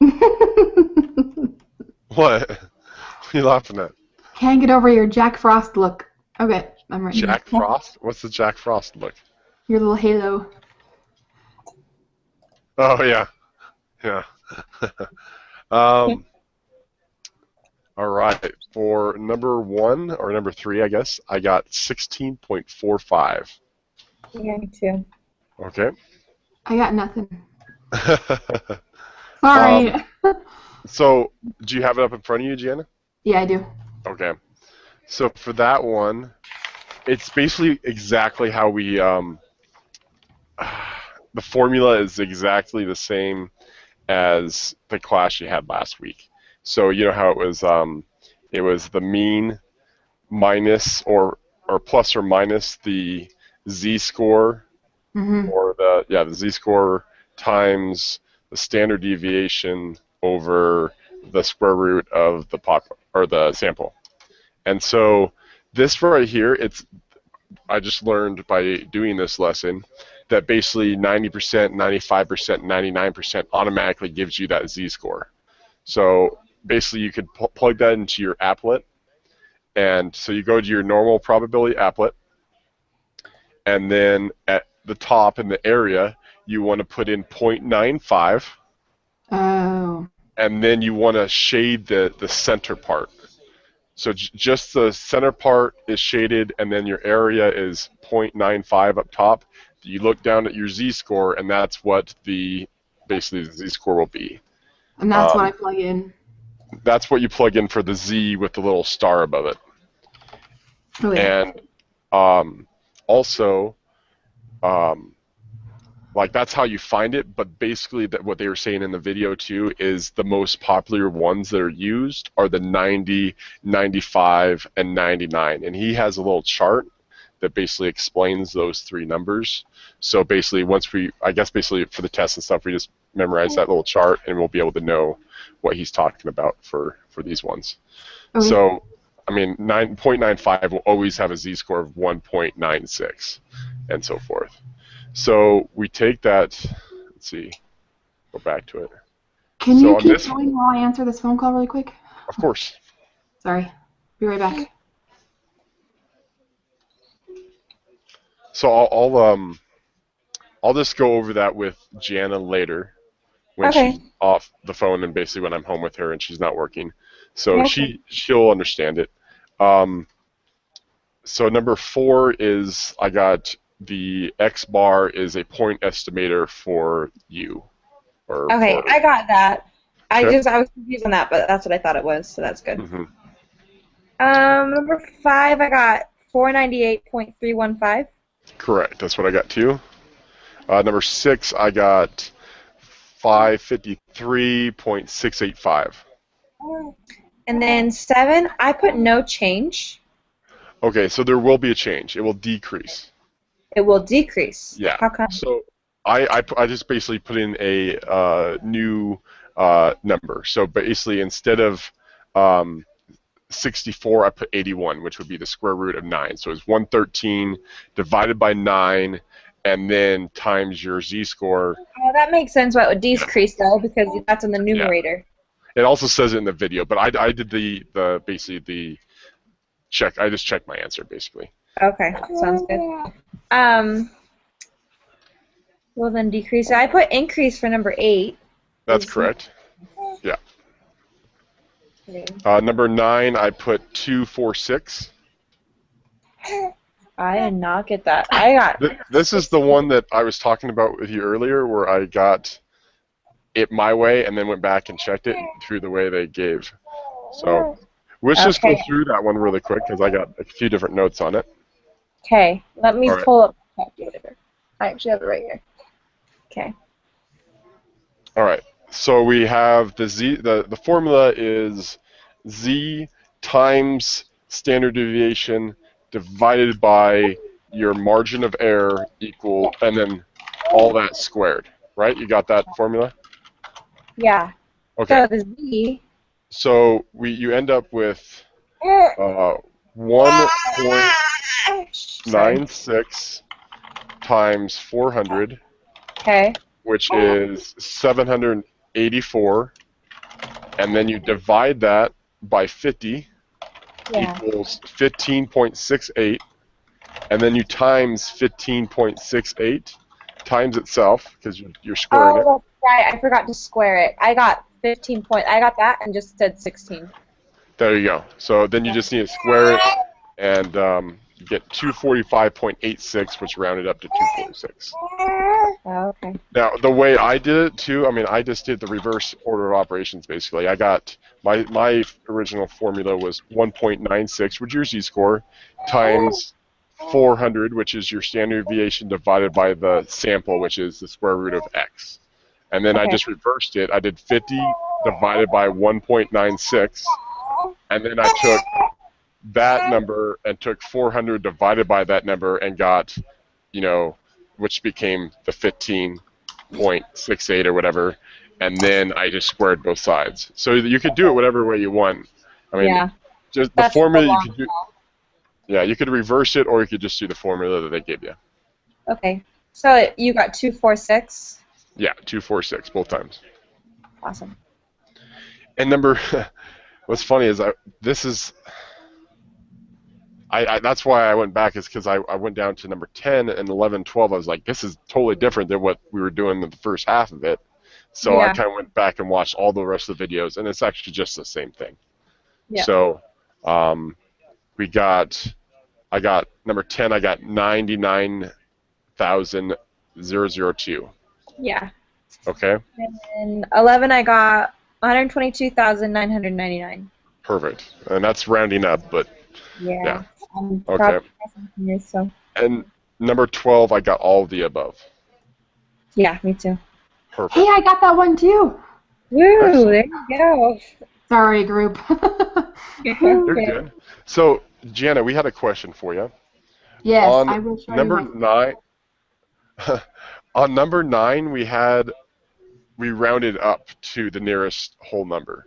What? What are you laughing at? Can't get over your Jack Frost look. Okay, I'm writing Jack this. Frost? What's the Jack Frost look? Your little halo. Oh yeah, yeah. um, all right. For number one or number three, I guess I got 16.45. Yeah, me too. Okay. I got nothing. Sorry. um, so do you have it up in front of you, Gianna? Yeah, I do. Okay. So for that one, it's basically exactly how we the formula is exactly the same as the class you had last week. So you know how it was the mean minus or plus or minus the z-score Mm-hmm. or the z-score times the standard deviation over the square root of the or the sample. And so this right here, I just learned by doing this lesson that basically 90%, 95%, 99% automatically gives you that z-score. So basically you could plug that into your applet. And so you go to your normal probability applet, and then at the top in the area, you want to put in 0.95, Oh. and then you want to shade the center part. So just the center part is shaded, and then your area is 0.95 up top. You look down at your z-score, and that's what basically the z-score will be. And that's what I plug in. That's what you plug in for the z with the little star above it. Okay. And also, like that's how you find it. But basically, what they were saying in the video too is the most popular ones that are used are the 90, 95, and 99. And he has a little chart that basically explains those three numbers. So basically, I guess basically for the test and stuff, we just memorize that little chart, and we'll be able to know what he's talking about for these ones. Okay. So, I mean, 9.95 will always have a z-score of 1.96, and so forth. So we take that. Let's see. Go back to it. Can So you on keep this, going while I answer this phone call really quick? of course. Sorry. Be right back. So I'll just go over that with Jana later when Okay. she's off the phone and basically when I'm home with her and she's not working. So Okay. she'll understand it. So number 4 is I got the X bar is a point estimator for you. Okay, I got that. I Okay. was confused on that, but that's what I thought it was, so that's good. Mm-hmm. Number 5, I got 498.315. Correct. That's what I got too. Number 6, I got 553.685. And then 7, I put no change. Okay, so there will be a change. It will decrease. It will decrease. Yeah. How come? So I just basically put in a new number. So basically, instead of 64, I put 81, which would be the square root of 9. So it's 113 divided by 9, and then times your z-score. Oh, that makes sense why it would decrease, though, because that's in the numerator. Yeah. It also says it in the video, but I did basically the check. I just checked my answer, basically. Okay, sounds good. Well, then decrease. I put increase for number 8. That's correct. Yeah. Number 9, I put 246. I did not get that. I got. This is the one that I was talking about with you earlier, where I got it my way and then went back and checked it through the way they gave. So let's just go through that one really quick because I got a few different notes on it. Okay, let me All right. pull up the calculator. I actually have it right here. Okay. All right. So we have the formula is z times standard deviation divided by your margin of error equal, and then all that squared, right? You got that formula? Yeah. Okay. So the z. So you end up with 1.96 times 400, Okay. which is 784 and then you divide that by 50 Yeah. equals 15.68, and then you times 15.68 times itself, because you're squaring it. Oh, that's right. I forgot to square it. I got 15 point. I got that and just said 16. There you go. So then you just need to square it, and you get 245.86, which rounded up to 246. Oh, okay. Now, the way I did it too, I mean, I just did the reverse order of operations basically. I got my original formula was 1.96, which is your z-score, times 400, which is your standard deviation, divided by the sample, which is the square root of x. And then I Okay. just reversed it. I did 50 divided by 1.96, and then I took that number and took 400 divided by that number and got, which became the 15.68 or whatever, and then I just squared both sides. So you could do it whatever way you want. I mean, Yeah. just the That's the formula you long could do. Yeah, you could reverse it, or you could just do the formula that they gave you. Okay. So you got 246. Yeah, 246 both times. Awesome. And number, what's funny is that's why I went back, is because I went down to number 10 and 11, 12. I was like, this is totally different than what we were doing in the first half of it. So I Yeah. kind of went back and watched all the rest of the videos, and it's actually just the same thing. Yeah. So I got number 10, I got 99,002. Yeah. Okay? And 11, I got 122,999. Perfect. And that's rounding up, but Yeah. yeah. I'm Okay. proud of myself, so. And number 12, I got all of the above. Yeah, me too. Perfect. Hey, I got that one too. Woo! Excellent. There you go. Sorry, group. You're good. So, Jana, we had a question for you. Yes, On I will show number you 9, on number 9, we rounded up to the nearest whole number.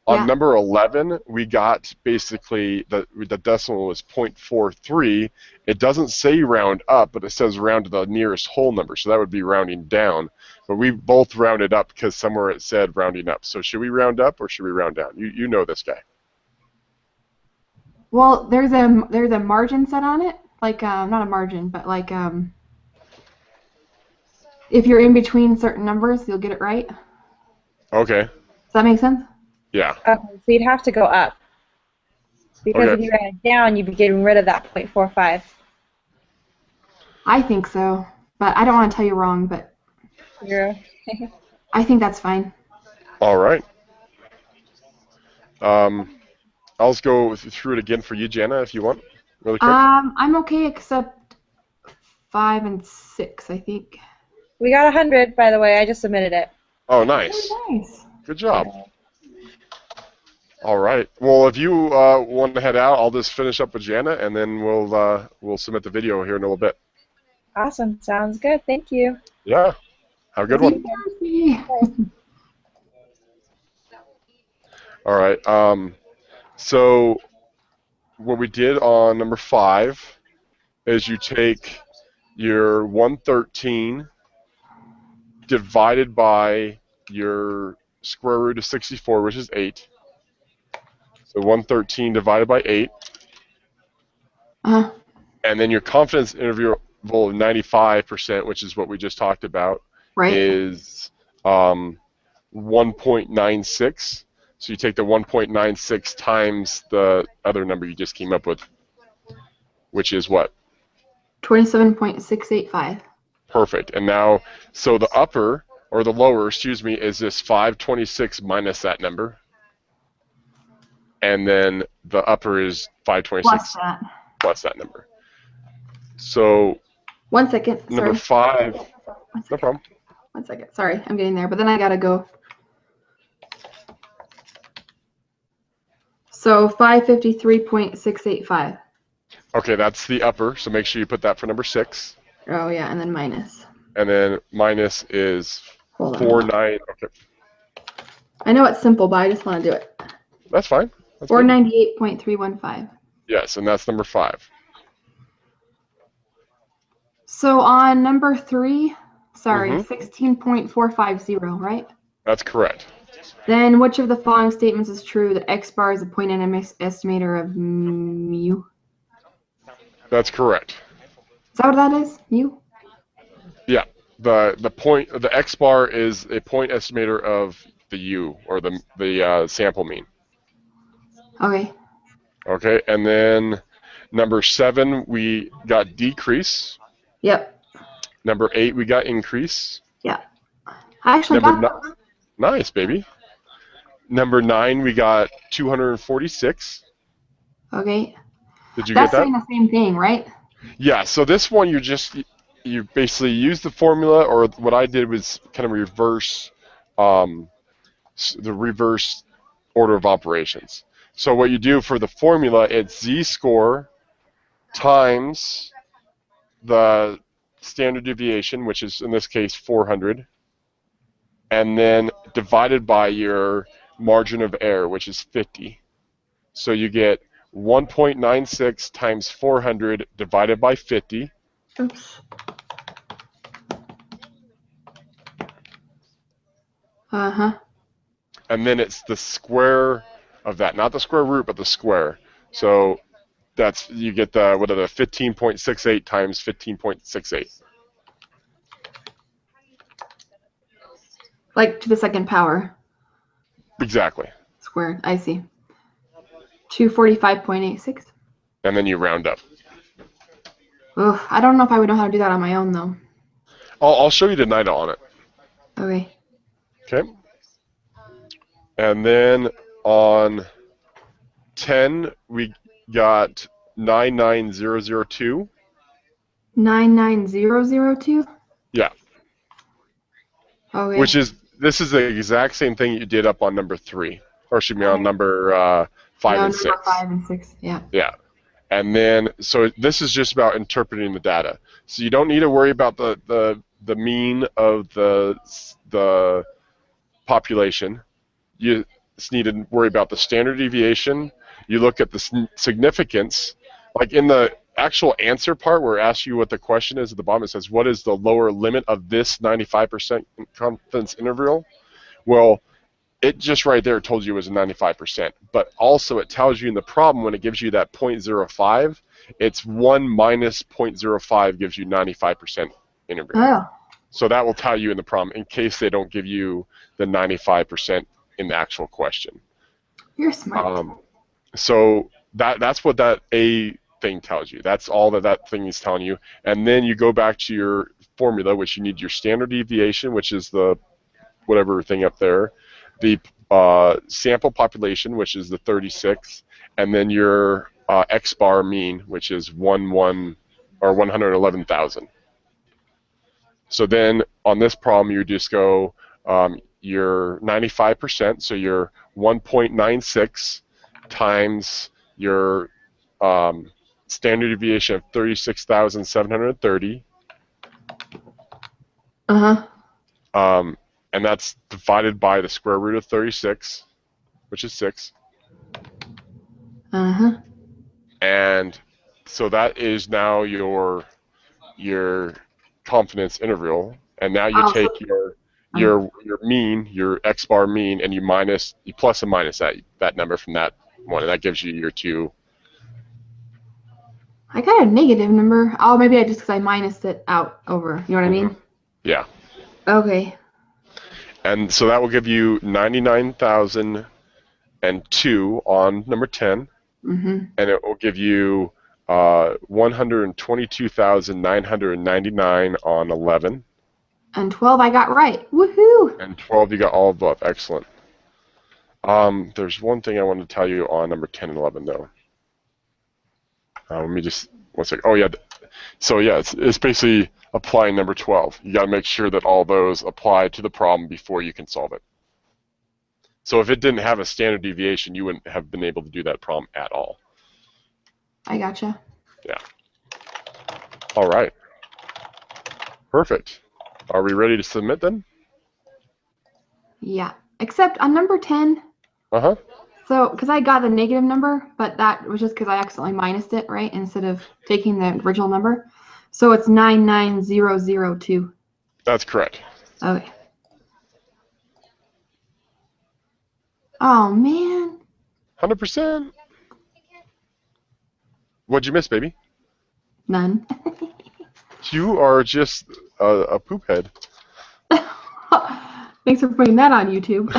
On Yeah. number 11, we got basically the decimal was 0.43. It doesn't say round up, but it says round to the nearest whole number, so that would be rounding down. But we both rounded up because somewhere it said rounding up. So should we round up or should we round down? You know this guy. Well, there's a margin set on it, like not a margin, but like if you're in between certain numbers, you'll get it right. Does Okay. that make sense? Yeah. Okay, so you'd have to go up. Because if Okay. you ran it down, you'd be getting rid of that 0.45. I think so, but I don't want to tell you wrong, but Yeah. I think that's fine. All right. I'll just go through it again for you, Jana, if you want, really quick. I'm okay except 5 and 6, I think. We got 100, by the way. I just submitted it. Oh, nice. Oh, nice. Good job. All right. Well, if you want to head out, I'll just finish up with Jana, and then we'll submit the video here in a little bit. Awesome. Sounds good. Thank you. Yeah. Have a good one. All right. So what we did on number 5 is you take your 113 divided by your square root of 64, which is 8. So 113 divided by 8. Uh-huh. And then your confidence interval of 95%, which is what we just talked about, Right. is 1.96. So you take the 1.96 times the other number you just came up with, which is what? 27.685. Perfect. And now, so the upper, or the lower, excuse me, is this 526 minus that number. And then the upper is 526 plus that number. So 1 second. number Sorry. 5, no problem. 1 second. Sorry, I'm getting there, but then I gotta go. So 553.685. Okay, that's the upper, so make sure you put that for number 6. Oh yeah, and then minus. And then minus is Hold on. 49. Okay, I know it's simple, but I just want to do it. that's fine. That's Or good. 98.315. Yes, and that's number 5. So on number 3, sorry, Mhm. 16.450, right? That's correct. Then which of the following statements is true? The X bar is a point estimator of mu. That's correct. Is that what that is? Mu? Yeah. The X bar is a point estimator of the U, or the sample mean. Okay. Okay, and then number 7 we got decrease. Yep. Number 8 we got increase. Yeah. I actually got that. Nice, baby. Number 9 we got 246. Okay. Did you get That's that? saying the same thing, right? Yeah. So this one you basically use the formula, or what I did was kind of reverse the reverse order of operations. So what you do for the formula, it's z-score times the standard deviation, which is in this case 400, and then divided by your margin of error, which is 50. So you get 1.96 times 400 divided by 50. Oops. Uh-huh. And then it's the square of that, not the square root, but the square. So that's, you get the 15.68 times 15.68. Like to the second power. Exactly. Squared. I see. 245.86. And then you round up. Ugh, I don't know if I would know how to do that on my own, though. I'll show you tonight on it. Okay. Okay. And then on 10, we got 99002. 99002? Yeah. Okay. This is the exact same thing you did up on number 3. Or excuse me, on number 5 and 6. Number 5 and 6, yeah. Yeah. And then, so this is just about interpreting the data. So you don't need to worry about the mean of the population. You just need to worry about the standard deviation. You look at the significance. Like in the actual answer part where it asks you what the question is at the bottom, it says, what is the lower limit of this 95% confidence interval? Well, it just right there told you it was a 95%. But also it tells you in the problem when it gives you that 0.05, it's 1 minus 0.05 gives you 95% interval. Oh. So that will tell you in the problem in case they don't give you the 95% in the actual question. You're smart. So that's what that A thing tells you. That's all that thing is telling you. And then you go back to your formula, which you need your standard deviation, which is the whatever thing up there, the sample population, which is the 36, and then your X bar mean, which is 111,000. So then on this problem, you just go your 95%, so your 1.96 times your standard deviation of 36,730. Uh-huh. And that's divided by the square root of 36, which is 6. Uh-huh. And so that is now your confidence interval. And now you take your mean, your X bar mean, and you plus and minus that number from that one, and that gives you your 2. I got a negative number. Oh, maybe because I minused it out over. You know what I mean? Yeah. Okay. And so that will give you 99,002 on number 10. Mm-hmm. And it will give you 122,999 on 11. And 12 I got right. Woohoo! And 12 you got all above. Excellent. There's one thing I wanted to tell you on number 10 and 11, though. Let me just, one second. Oh, yeah. So, yeah, it's basically applying number 12. You got to make sure that all those apply to the problem before you can solve it. So if it didn't have a standard deviation, you wouldn't have been able to do that problem at all. I gotcha. Yeah. All right. Perfect. Are we ready to submit then? Yeah. Except on number 10. Uh-huh. So, because I got the negative number, but that was just because I accidentally minused it, right? Instead of taking the original number. So it's 99002. That's correct. Okay. Oh man. 100%. What'd you miss, baby? None. You are just a poop head. Thanks for putting that on YouTube.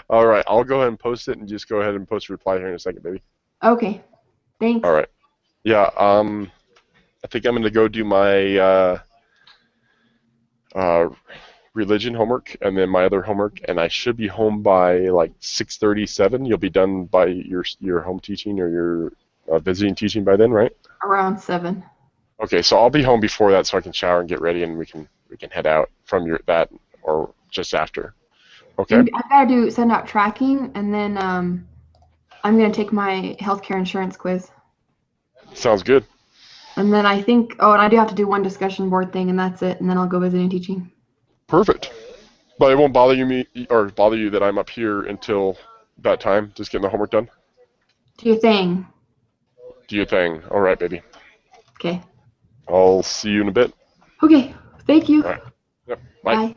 All right, I'll go ahead and post it and just go ahead and post a reply here in a second, baby. Okay. Thanks. All right. Yeah, I think I'm going to go do my religion homework and then my other homework, and I should be home by like 6:37. You'll be done by your home teaching or your visiting teaching by then, right? Around 7. Okay, so I'll be home before that so I can shower and get ready, and we can head out from that or just after. Okay? And I gotta send out tracking, and then I'm gonna take my healthcare insurance quiz. Sounds good. And then I think, oh, and I do have to do one discussion board thing, and that's it. And then I'll go visiting teaching. Perfect. But it won't bother you that I'm up here until that time, just getting the homework done? Do your thing. Do your thing. All right, baby. Okay. I'll see you in a bit. Okay. Thank you. All right. Yep. Bye. Bye.